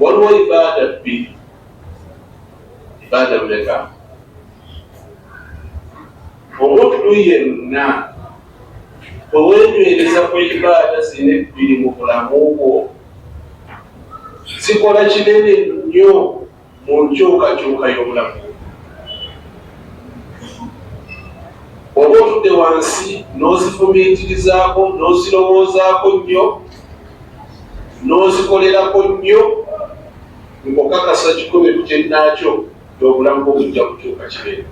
waliwo ibaada bbiri. Ibaada mmeka? Omuntu yenna bwewenywereza ku ibaada zino ebbiri mu bulamu bwo zikola kinene nnyo mu nkyukakyuka y'obulamu bwo. Oba otudde wansi n'ozifumiitirizaako n'ozirowoozaako nnyo n'ozikolerako nnyo, nkukakasa kikumi ku kyennaakyo y'obulamu bwo bujja kukyuka kinene.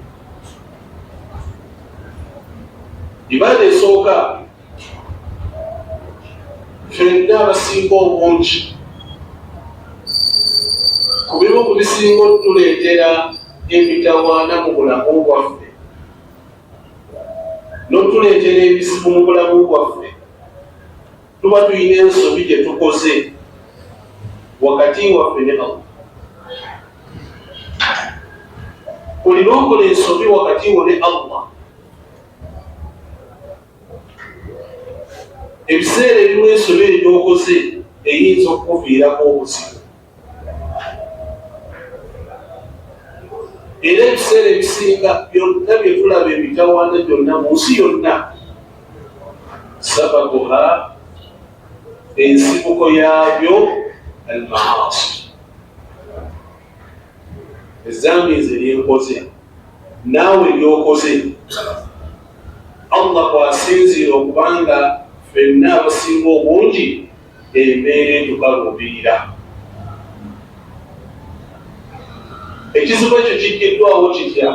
Ibaada esooka, ffenna abasinga obungi ku bimu ku bisinga otuleetera emitawaana mu bulamu bwaffe n'otuleetera ebizibu mu bulamu bwaffe, tuba tulina ensobi gye tukoze wakati waffe ne Allah. Olina okola ensobi wakati wo ne Allah. Ebiseera ebimu ensobi eryokoze eyinza okukuviirako obuzibu, era ebiseera ebisinga byonna bye tulaba emitawaana gyonna mu nsi yonna, sababuha, ensibuko yaabyo almaasi, ezambi nze lyenkoze naawe lyokoze. Allah kwasinziira okubanga ffenna abasinga obungi embeera etukaluubirira. Ekizibu ekyo kijjiddwawo kitya?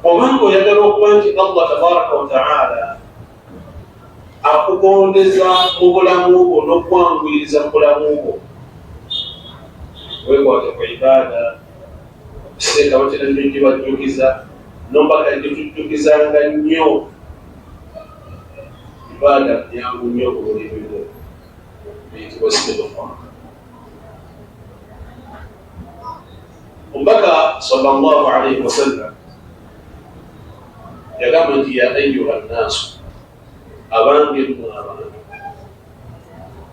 Obanga oyagala okuba nti Allah tabaraka wa ta'ala akugondeza mu bulamu bwo n'okwanguyiriza mu bulamu bwo, weekwate ku ibaada. Ekiseera batera nnyo gibajjukiza, nombaka gitujjukizanga nnyo. Ibaada nyangu nnyo ku buli bimu, biyitibwa istighfar. Omubaka sallallahu alayhi wa sallam yagamba nti ya ayyuha nnaasu, abange mmwe abantu,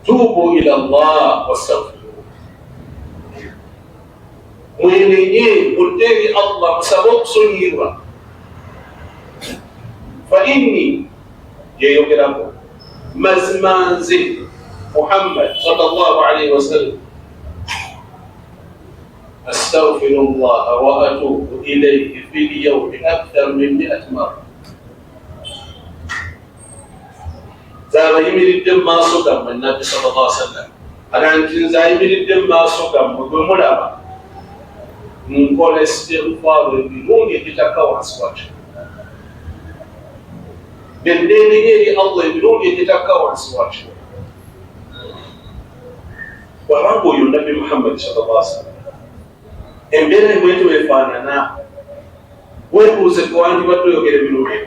tuubu ila Allah wastaghfiruhu, mwenenye mudde eri Allah musabe okusonyiyibwa. Fa inni, yeyogerako, mazima nze Muhammad sallallahu alayhi wa sallam, astaghfirullah wa atubu ilayhi fil yawmi akthar min 100 marra. Zaba yimiridde mu maaso gammwe Nabbi sallallahu alayhi wa sallam, aganti nze ayimiridde mu maaso gammwe bwe mulaba nkola istighfar ebirungi ebitaka wansi wakyo, byendenenye eri Allah ebirungi ebitaka wansi wakyo. Bw'abanga oyo Nabbi Muhammad sallallahu alayhi wa sallam, embeera bwetyo efaanana, weebuuze kwandibadde oyogera ebirungi.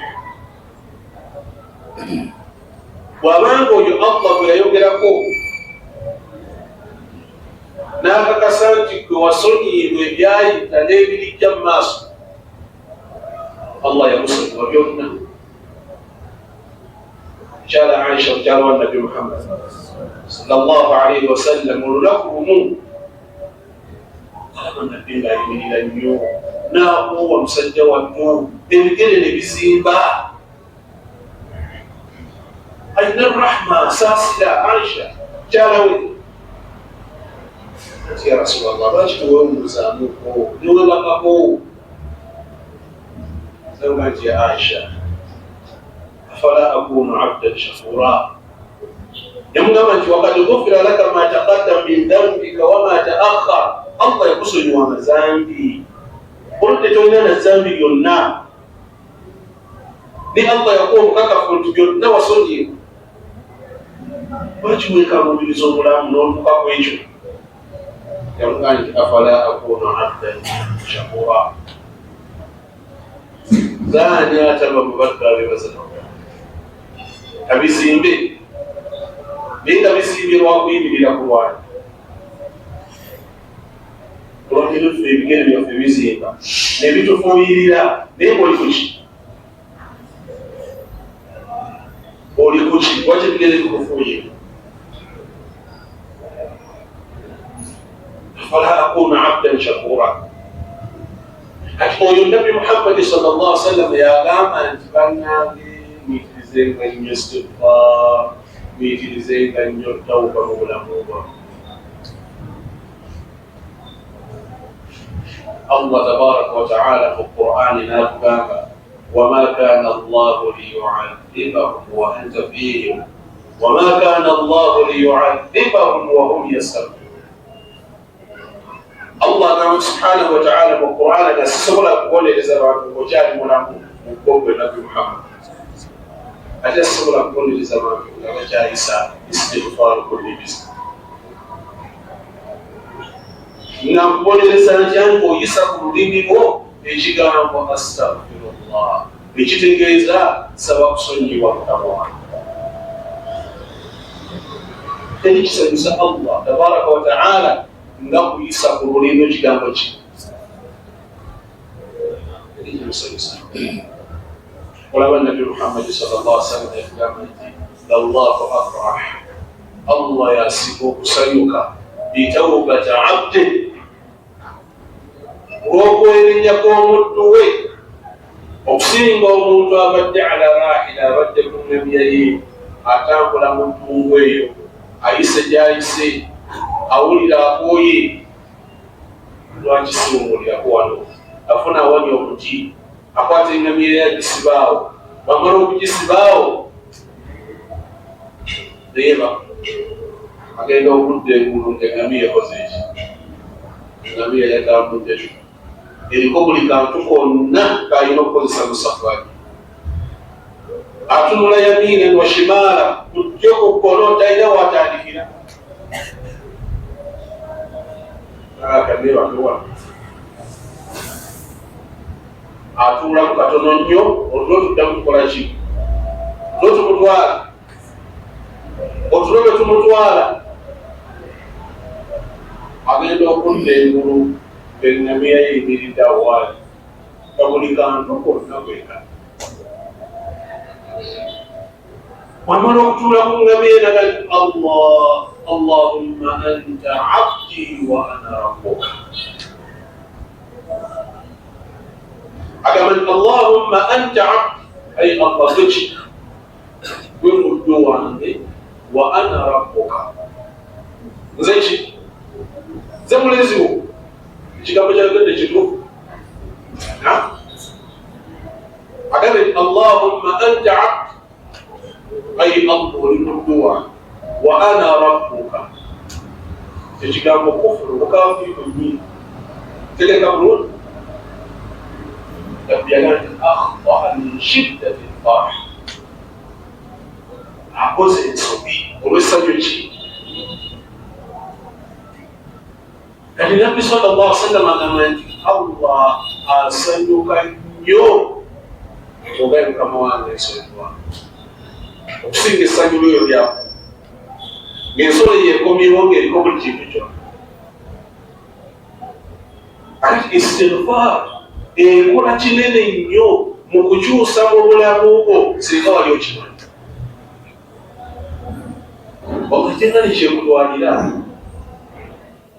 Bw'abanga oyo Allah bwe yayogerako n'akakasa nti gwe wasonyiyibwa ebyayita n'ebirijja mu maaso, Allah yamusonyiwa byonna. Mukyala Aisha, mukyala wa Nabbi Muhammad sallallahu alayhi wa sallam, olunaku lumu Nabbi ng'ayimirira nnyo n'akuwa musajja wattu, ebigere ne bizimba, alina rahma, saasira Aisha mukyala we. Ati ya Rasulallah, lwaki teweewuuzaamuko newebakako? Sanga nti ya Aisha, afala akunu abdan shakura. Yamugamba nti wakad ghufira laka ma taqaddama min dhanbika wa ma ta'akhkhar, Allah yakusonyiwa amazambi, oludde tolina na zambi byonna, ne Allah yakuwa omukakafu nti byonna wasonyibwa. Lwaki weekaluubiriza obulamu n'olutuka ku ekyo? Yamugamba nti afala akunu abdan shakura. Gaani ataba mubadde abeebaza kabizimbe, naye nga bizimbye lwakuyimirira ku lwanyi. Olwakiro ffe ebigere byaffe bizimba ne bitufuuyirira, naye ng'oli kuki? Oli kuki? Lwaki ebigere bikufuuyirira? فلا أكون عبدا شكورا. Oyo Nabi Muhammad sallallahu alaihi wasallam yagamba nti bannange mwikirizenga nnyo istighfar, mwikirizenga nnyo tawuba mu bulamu bwammwe. Allah tabaraka wa ta'ala mu Qur'ani n'atugamba وما كان الله ليعذبهم وأنت فيهم وما كان الله ليعذبهم وهم يستغفرون. Allah subhanahu wa ta'ala mu Qur'ani asobola kubonereza abantu ngokyali mulamu mu bwongo Nabi Muhammad, ate asobola kubonereza abantu nga bakyayisa istighfar kulli bismi. Nga kubonereza nti oyisa ku lulimi lwo ekigambo astaghfirullah, ekitegeeza saba kusonyiwa Mukama wange. Ekisanyusa Allah tabaraka wa ta'ala nga kuyisa ku lulimi ekigambo ki. Olaba Nabi Muhammad sallallahu alaihi wasallam yagamba nti Allahu afrah, Allah yasiba okusanyuka bitawbati abdi, olw'okwerenya kw'omuddu we, okusinga omuntu abadde ala rahila, abadde ku ngamya ye, atambula mu ddungu eyo, ayise gy'ayise, awulira akooye, lwaki siwumulirako wano, afuna awali omuti, akwata engamya ye agisibaawo, bamala okugisibaawo neeba agenda okudda engulu ng'engamiya ekoze eki, engamiya yatambudde, eriko buli kantu konna k'alina okukozesa mu safari. Atunula yamiina wa shimaala, kujja ku kkono talina w'atandikira. Atuula ku katono nnyo, otulo tuddamu tukola ki? Otulo tumutwala, otulo bwe tumutwala agenda okudda engulu ng'engamiya ye eyimiridde awo waali, nga buli kantu konna kweka. Wamala okutuula ku ngamiya ye naga Allah, Allahumma anta abdi wa ana rabbuka. Agamba nti Allahumma anta abdi, ay Allah gweki, gwe muddu wange, wa ana rabbuka, nze ki, nze mulezi wo. Ekigambo kyagende kituufu. Agamba nti Allahumma anta abdi, ay Allah oli muddu wange, wa ana rabbuka. Ekigambo kufuru bukafiiru nnyo, tegeka bulungi. Yagamba nti akhtaa min shiddati al-farh, akoze ensobi olw'essanyu ki. Kati Nabbi sallallahu alaihi wasallam agamba nti Allah asanyuka nnyo ogaye Mukama wange ensonyiwa, okusinga essanyu lyo lyako, ng'ensolo yeekomyewo ng'eriko buli kintu kyonna. Ati istighfar ekola kinene nnyo mu kukyusa mu bulamu bwo singa wali okimanyi. Okatenga ne kyekutwalira,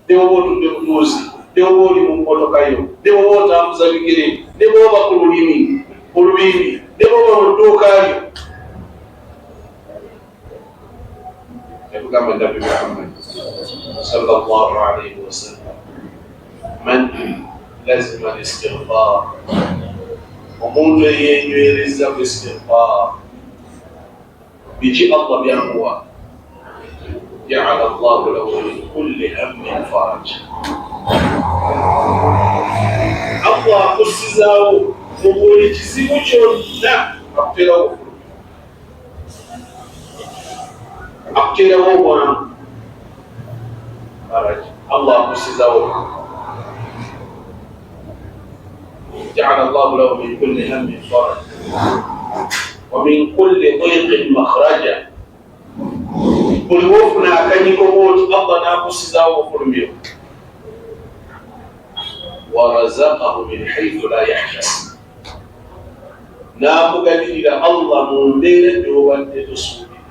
ne bwoba otudde ku muzi, ne bwoba oli mu mmotoka yo, ne bwoba otambuza bigere, ne bwoba ku lubimbi, ne bwoba mu dduuka lyo. Yatugamba Nabi Muhammad sallallahu alaihi wasallam, man lazima al-istighfar, omuntu eyenywereza ku istighfar, biki Allah byamuwa, ja'ala Allahu lahu min kulli hammin faraj. Allah akusizaawo mu buli kizibu kyonna, akuteerawo obwangu, faraj. Allah akusizaawo, جعل الله له من كل هم فرج ومن كل ضيق مخرجا. Buli wofuna akanyiko bwoti Allah n'akusizaawo obufulumiro. Warazaqahu min haythu la yahtasib, n'akugabirira Allah mu mbeera gy'obadde tosuubira.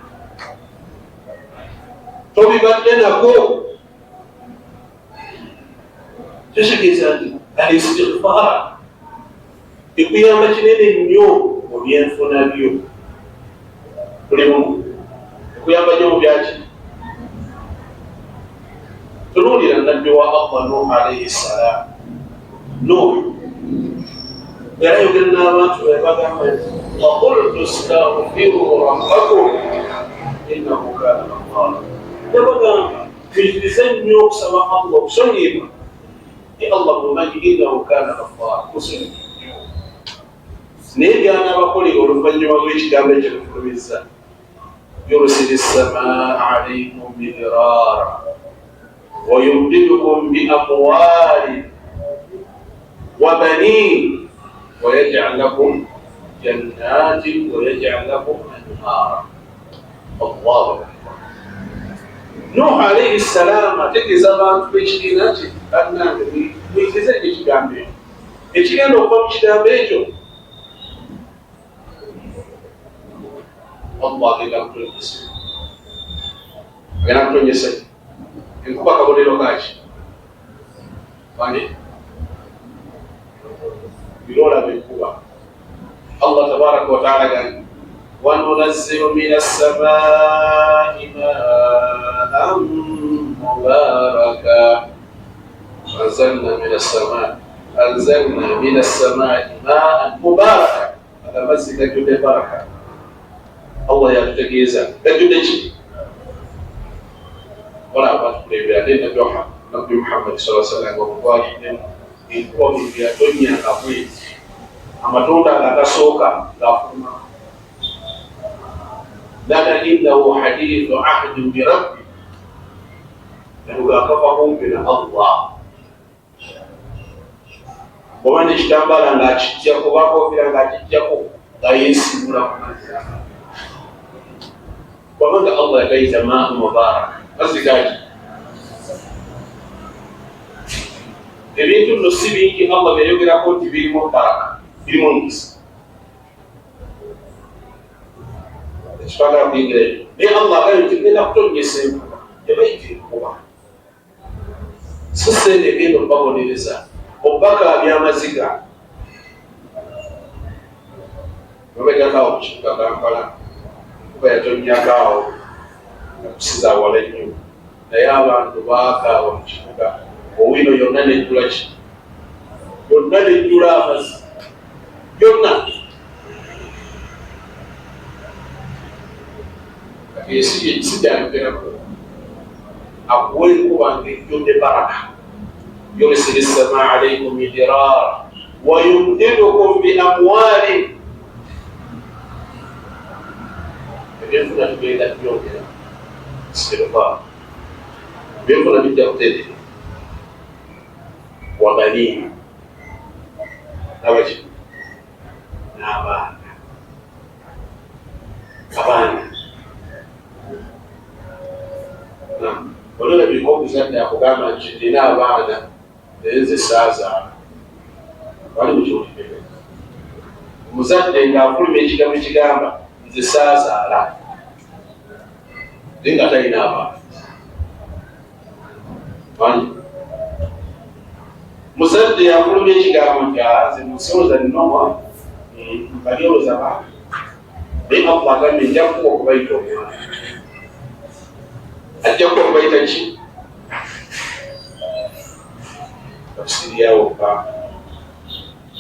Tobibadde nako, tegeeza nti al-istighfar ekuyamba kinene nnyo mu byenfuna byo. Buli mumu ekuyamba nnyo mu byaki. Tunuulira nabbi wa Allah Nuh alayhi salaam. Nuh yarayogera n'abantu be bagamba nti waqultu astaghfiru rabbakum innahu kana ghaffara. Yabagamba tuyitirize nnyo okusaba Allah okusonyiyibwa. Allah mumanyi innahu kana ghaffara, musonyiwa. Naye by'anaabakolera oluvannyuma lw'ekigambo ekyo tufulumizza. Yursili as-samaa alaykum midraara wa yumdidukum bi amwaalin wa baniin wa yaj'al lakum jannaatin wa yaj'al lakum anhaara. Allahu akbar. Nuh alayhi salaam ategeeza abantu b'ekibiina kye bannange muyitirize ekigambo ekyo. Ekigenda okuva mu kigambo ekyo Allah agenda kutonyesa. Agenda kutonyesa enkuba kabonero kaki. Wani birolaba enkuba. Allah tabaraka wa ta'ala gani وَنُنَزِّلُ مِنَ السَّمَاءِ مَاءً مُبَارَكًا أنزلنا من السماء ماء مباركا. هذا مسجد جد بركة. الله يتجيزا تجدني ولا أبغى بيعدين نبي محمد صلى الله عليه وسلم وقال ilikuwa vya dunia kaburi amatunda akasoka lafuma lana innahu hadithu ahdi bi rabbi akafa kumpi na Allah bwana kitambala ngakijja kubako vile ngakijjako ngayesimula kumanzira bwana Allah yakaita maa mubarak azikaji ebintu bino si bingi Allah byayogerako nti birimu baraka birimu nkisa ekitwagala kuyingira ebyo naye Allah agayo nti genda kutonyesa enkuba yabaita enkuba sisende egenda okubabonereza obubaka byamaziga babegakaawo mu kibuga Kampala enkuba yatonyakaawo nakusiza wala nnyo naye abantu baakaawo mu kibuga owino yonna nejjula ki yonna nejjula amazzi yonna ensi yensi gyanyogerako akuwa enkuba ng'ejjudde baraka yursili as-samaa alaykum midraara wa yumdidukum bi amwaalin ebyenfuna tugenda tubyongera istighfar ebyenfuna bijja kutereera wabaniin n'abaki n'abaana olwolabika omuzadde akugamba nti nina abaana naye nze saazaala wali mukiwulire omuzadde ng'afuluma ekigambo ekigamba nze saazaala naye nga talina abaana manyi muzadde yafulumya ekigambo nti nze musiwoza nina omwana mbalyowoza baana naye Allah agambye nja kuba okubayita omwana ajja kuba okubayita ki tafsiriyawo pa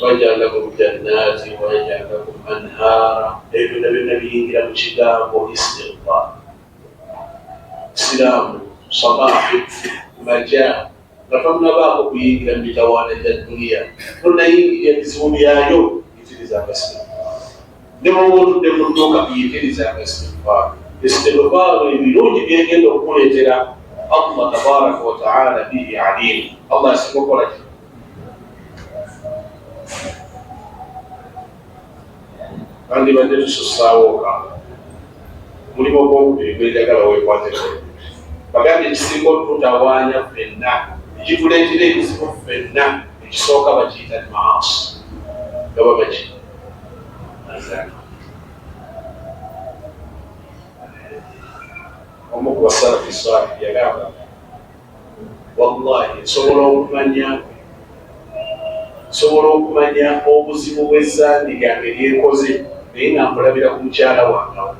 waj'ala lakum jannaati waj'ala lakum anhaara ebyo byonna biyingira mu kigambo istighfar siraamu sabaahi majaa nga tomunabaako kuyingira mu mitawaana gya duniya tonayingira ebizibu byayo yitiriza istighfar ne bwoba otudde mu dduuka yitiriza istighfar istighfar ebirungi byegenda okukuleetera Allah tabaraka wa ta'ala bihi alim. Allah asinga okukola ki kandi badde tusussaawo ka mulimu ogwokubiri gwejagala weekwateko bagambye ekisinga otutawaanya ffenna ekituleetera ebizibu ffenna ekisooka bakiyita maasi gaba baki azana omu ku basalafi saalih yagamba wallahi nsobola okumanya sobola okumanya obuzibu bw'ezambi lyange lyekoze naye nga mbulabira ku mukyala wangawo.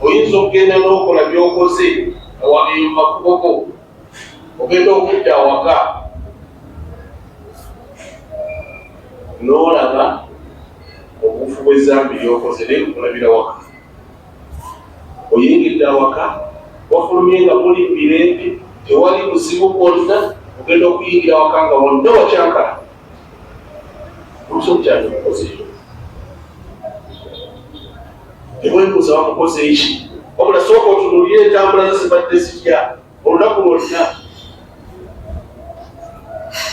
Oyinza okugenda n'okola byokoze awaeyo makuboko, ogenda okudda awaka n'olaba obufu bw'ezambi lyokoze naye kulabira waka. Oyingidde awaka wafulumye nga muli mirembe, tewali buzibu bwonna, ogenda okuyingira awaka nga wonna wakyankala. Omukyala mukoze ekyo. Tewembuuza wamukoze eki, wabula sooka otunuulire entambula ze zibadde zitya olunaku lwonna.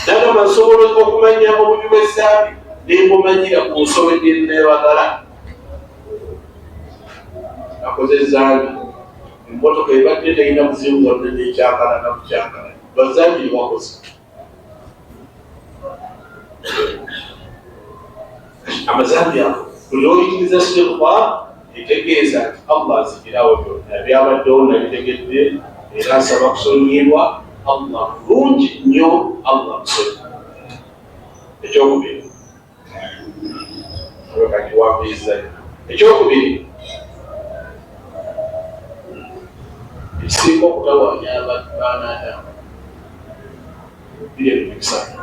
Nagamba nsobola okumanya obubi bw'ezambi ne mbumanyira ku nsolo gye neebagala. Akoze ezambi, emmotoka ebadde terina buzibu bwonna n'ekyankala na kukyankala, lwazambi lyewakoze. Amazambi ago buli oyitiriza sirikuba etegeeza nti Allah azigirawo byonna byabaddewo nabitegedde era nsaba kusonyiyibwa. Allah mulungi nnyo, Allah musonyi. Ekyokubiri kati wambiizayo. Ekyokubiri ekisinga okutawaanya baanaadamu biri ebintu bisatu.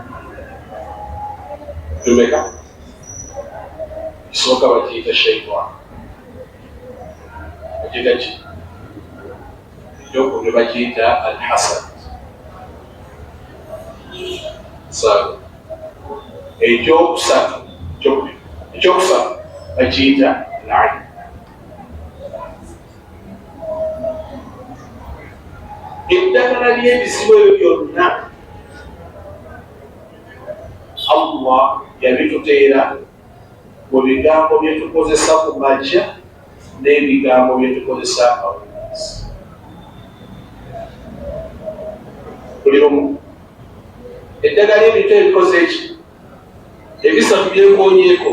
Tumeka kisooka bakiyita shaitani. Bakiyita ki? Ekyokubiri bakiyita alhasad. Sawa. Ekyokusatu bakiyita laani. Eddagala ly'ebizibu ebyo byonna Allah yabituteera mu bigambo bye tukozesa ku makya n'ebigambo bye tukozesa akawunzi. Buli omu eddagala ebintu ebikoze eki ebisatu byekoonyeeko,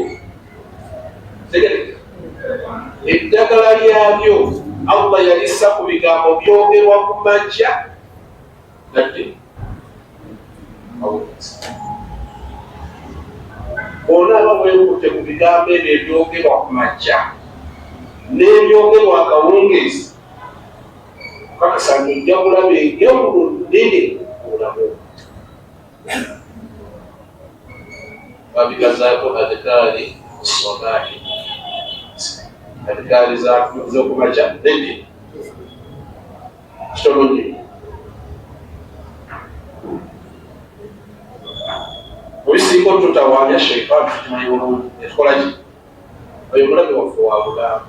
eddagala lyabyo Allah yalissa ku bigambo byogerwa ku makya nadde awunzi. Bw'onaaba bwekutte ku bigambo ebyo ebyogerwa ku makya n'ebyogerwa akawungeezi, kakasa nti ojja kulaba enjawulo nnene mu bulamu. Babigazaako adhikaari sabaahi, adhikaari z'okumakya nnene kitono nnyo. Obisinga otutawaanya shaitaani tukimanyi bulungi, netukola ki? Oyo mulabe waffe wa bulamu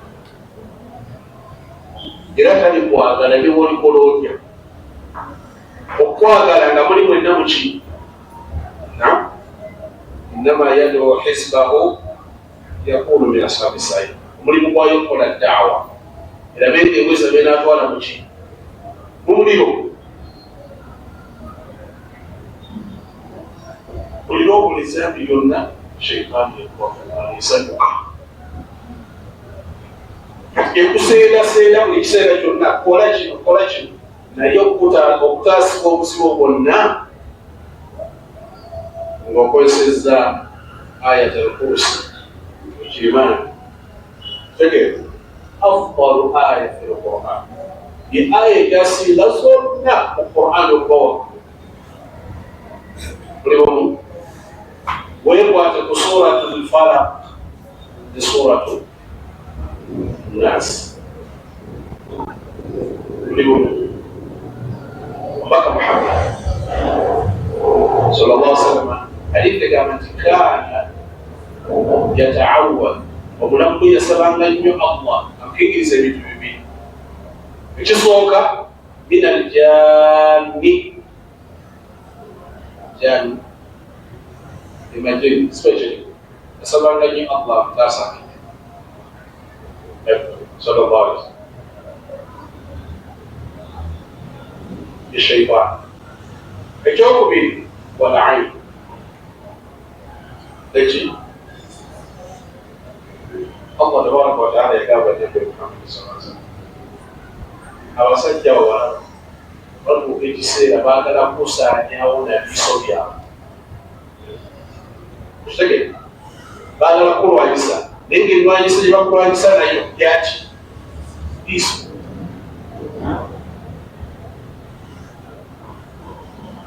era tali kwagala byewolikolonya. Okwagala nga muli mwenna muki? Innama yad'u hizbahu yakunu min ashabi sa'id. Omulimu gwayo okukola daawa era bengeeweza benaatwala muki? Mu muliro. Olina okola ezambi byonna shaitaani esanyuka, ekuseedaseeda buli kiseera kyonna kola kino naye okutaasika obuzibu bwonna ng'okozesezza ayatul kursi. Ekirimaani tegeeza afdalu aya fil Qur'an, ye aya egyasinga zonna mu Qur'an okuba waggulu. Buli omu weekwate ku suratul Falaq ne suratul Nas. Buli omu omubaka Muhammad sallallahu alaihi wasallam hadithi egamba nti kaana yataawwad, omulamu bwe yasabanga nnyo Allah amukikiriza ebintu bibiri. Ekisooka min aljanni, janni imagine especially yasabanga nnyo Allah amutaasanga sallallahu alaihi wasallam shaitani. Ekyokubiri walaani, eki Allah tabaraka wa taala yagamba Nabi Muhammad sallallahu alaihi wasallam, abasajja bawala mu ekiseera baagala kusaanyawo na biso byabwe. Kitegere baagala kulwanyisa naye ng'endwanyisa gye bakulwanyisa nayo yaki biso.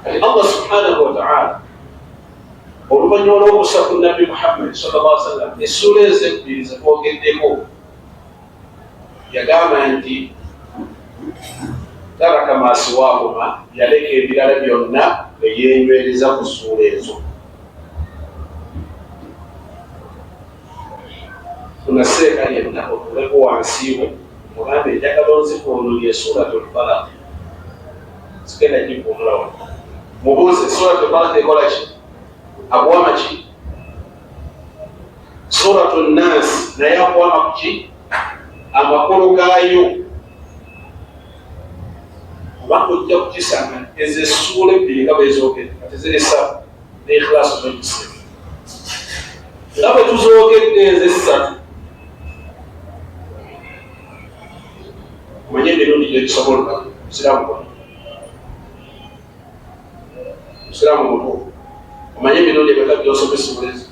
Kati Allah subhanahu wa ta'ala oluvannyuma lw'okussa ku Nabbi Muhammad sallallahu alaihi wasallam essula ezebbiri ze twogeddeko yagamba nti taraka ma siwaahuma, yaleka ebirala byonna eyenywereza ku ssuula ezo. Tunaseeka yenna otuleko wansi we mugambe njagala onzivuunulye Suuratul Falaq, sigenda givuunula wonna. Mubuuze Suuratul Falaq ekola ki? Agwama ki? Suuratul Naas naye agwama ku ki? Amakulu gaayo. Kubanga ojja kukisanga ezo essuula ebbiri nga bwezoogedde kati ziri ssatu ne Ikhlaasu n'ekisimu. Nga bwe tuzoogedde ezo essatu omanye emirundi gyetusobola musiraamu kona. Musiraamu mutuufu omanye emirundi emeka gy'osoma essuula ezo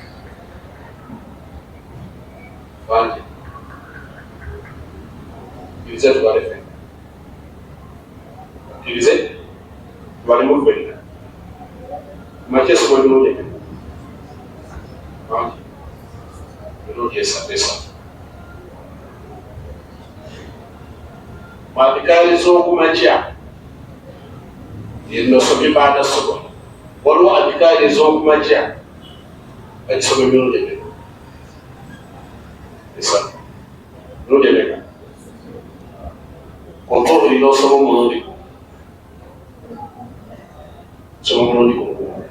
bangi. Kkirize tubale ffenna, kkirize tubalemu ffenna. Makya esoma emirundi emeka bangi, emirundi esatu esatu. Adhikaari z'okumakya enosomye baada sobola, waliwo adhikaari ez'okumakya bagisoma emirundi emeka esatu. Emirundi emeka? Otuhuri n'osoma omulundi gumu, osoma omulundi gumu.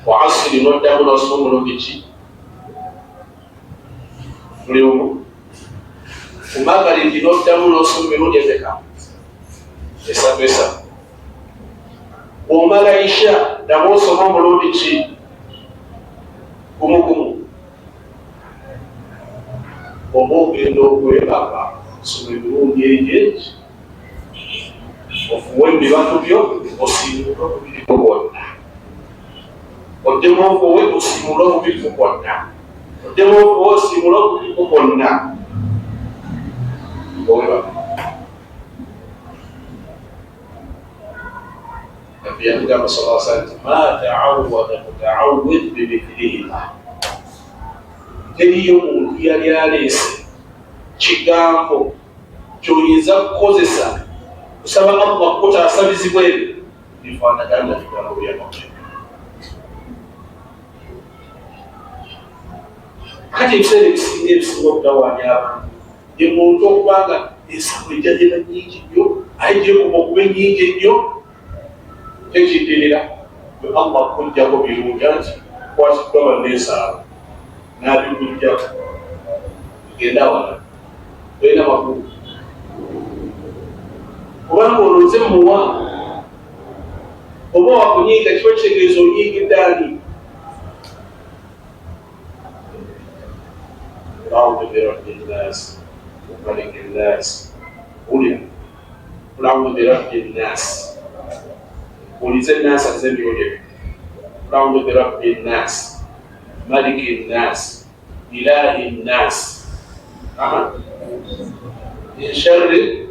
Wa asiri n'oddamu n'osoma omulundi ki? Buli omu. Kumagalindi n'oddamu n'osoma emirundi emeka? Esatu esatu. Bw'omala Isha ddamu osoma omulundi ki? Gumu gumu. Oba ogenda okwebaka osoma emirundi egy'eki, ofuwe ebibatu byo osiimule obubiriku bwonna. Oddemu ofuwe osiimule obubiriku bwonna. Oddemu ofuwe osiimule obubiriku bwonna. Nabbi yatugamba sallallahu alaihi wasallam ma ta'awwada muta'awwid bimithliha. Teriyo muntu yali aleese kigambo ky'oyinza kukozesa kusaba Allah kutaasabizibwa ebyo bifaanagana bigambo by'amakulu. Kati ebiseera ebisinga obutawaanya abantu ye muntu okubanga ensawo ejja gyeba nnyingi nnyo, aye gyekuba okuba ennyingi ennyo, tekiddirira bwe Allah kujjako birungi nti kwatiddwa banneesaawo n'abikujjako genda wala olina makulu. Kubanga olonze muwa oba wakunyiiga kiba kitegeeza onyiigidde ani. A'udhu birabbi nnaas maliki nnaas. Wulira, a'udhu birabbi nnaas. Ulize nnaas aze emirundi ebiri. A'udhu birabbi nnaas maliki nnaas ilahi nnaas min sharri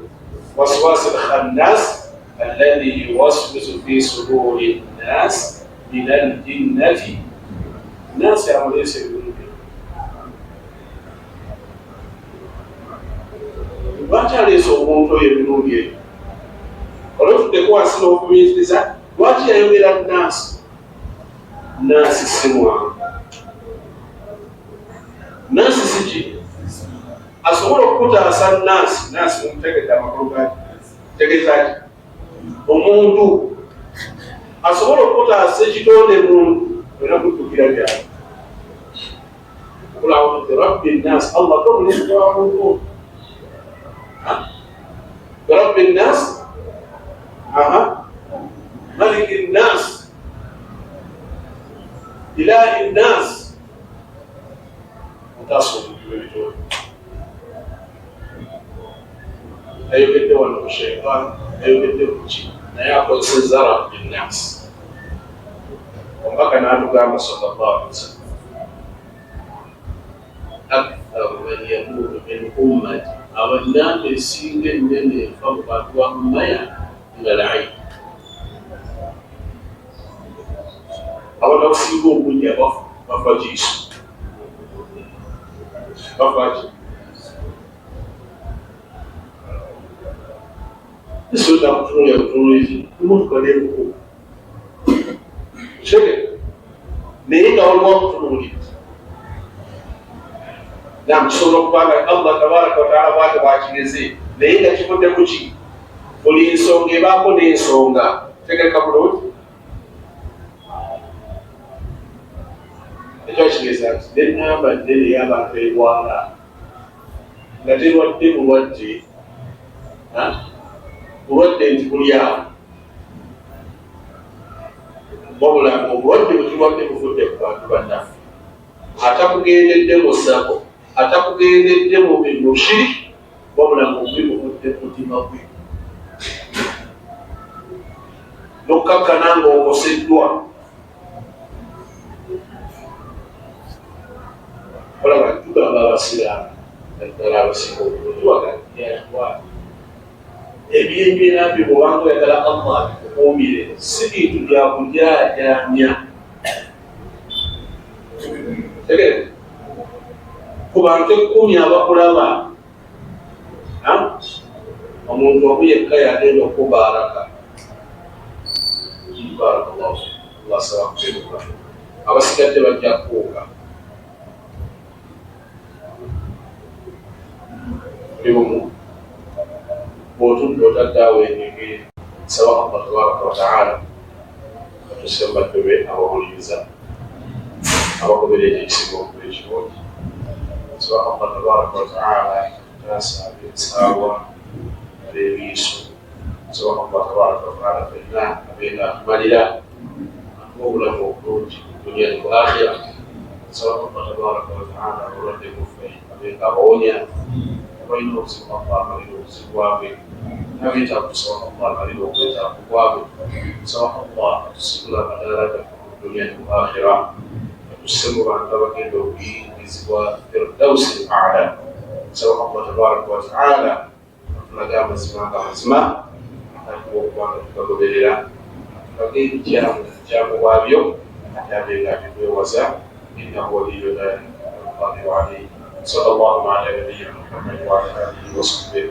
waswasi lkhannas alladhi yuwaswisu fi suduri nnas min aljinnati. Nnaasi amuleese emirundi. Lwaki aleese omuntu oyo emirundi eyo? Olwetuddeku wansi n'okumiikiriza lwaki yayogera nnaasi? Nnaasi si mwangu. Nnaasi si ki? Asobola okukutaasa nnaasi. Nnaasi mumutegedde amakulu gaki? Tegeeza ki? Omuntu asobola okukutaasa ekitonde muntu olina kuddukira byali. A'udhu birabbi nnaas. Allah tomuleeta wa muntu. برب الناس ملك الناس إله الناس متصل بالوجود. لا يكذب الشيطان، لا يكذب الشيء. naye akozesa zara binnas. Omubaka n'atugamba sallallahu alaihi wasallam, aktharu man yamuutu min ummati, abannange esinga ennene efa mu bantu ba ummaya nga al-ayn. Abantu okusinga obungi bafa kiiso, bafa ki esoda kutunulya butunulizi emotoka n'ebuku kege naye nga waliwo okutunulira nam kisobola okubanga Allah tabaraka wataala bwate bwakigeze naye nga kivudde kuki buli nsonga ebaako n'ensonga tegeka bulungi ekyo kigeza nti nenamba nnene y'abantu erwala nga terwadde bulwadde bulwadde nti buli awo wabula obulwadde bwekirwadde buvudde ku bantu bannaffe atakugendedde mu sako atakugendedde mu shiri wabula ngaobubi buvudde ku mutima gwe nokkakkana ng'okoseddwa. Olaba tugamba abasiraamu naddala abasinga obulungi ebyembeera byo bwobanga oyagala Allah bikukuumire si bintu bya kujaajamya. Tegeera ku bantu ekkumi abakulaba omuntu omu yekka yagenda okubaraka barakallahu Allah asaba kutebuka abasigadde bajja kuuka libumu bw'otudde otadde awo enyingiri saba Allah tabaraka wataala atusembatwe be abawuliriza abagoberera ekisigo okula ekirungi saba Allah tabaraka wataala taasa ebisaawa abeebiiso saba Allah tabaraka wataala fenna abeera atumalira obulamu obulungi dunya ne akhira saba Allah tabaraka wataala abalwadde muffe abeera abawonya abalina obuzibu Allah amalira obuzibu bwabwe n'abeetaaga kusaba Allah amalira obwetaavu bwabwe saba Allah atusigula amadaala gaffe mu dunya ne akhira atusse mu bantu abagenda okuyingizibwa firdausi al-a'la. Saba Allah tabaraka wataala atulaga amazima nga mazima ataliwo okubanga tugagoberera atulage ebikyamu bwabyo ate abenga atutwewaza innahu waliyyu dhalika walqadiru alayhi. صلى الله على نبينا محمد وعلى اله وصحبه.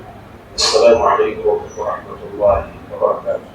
السلام عليكم ورحمه الله وبركاته.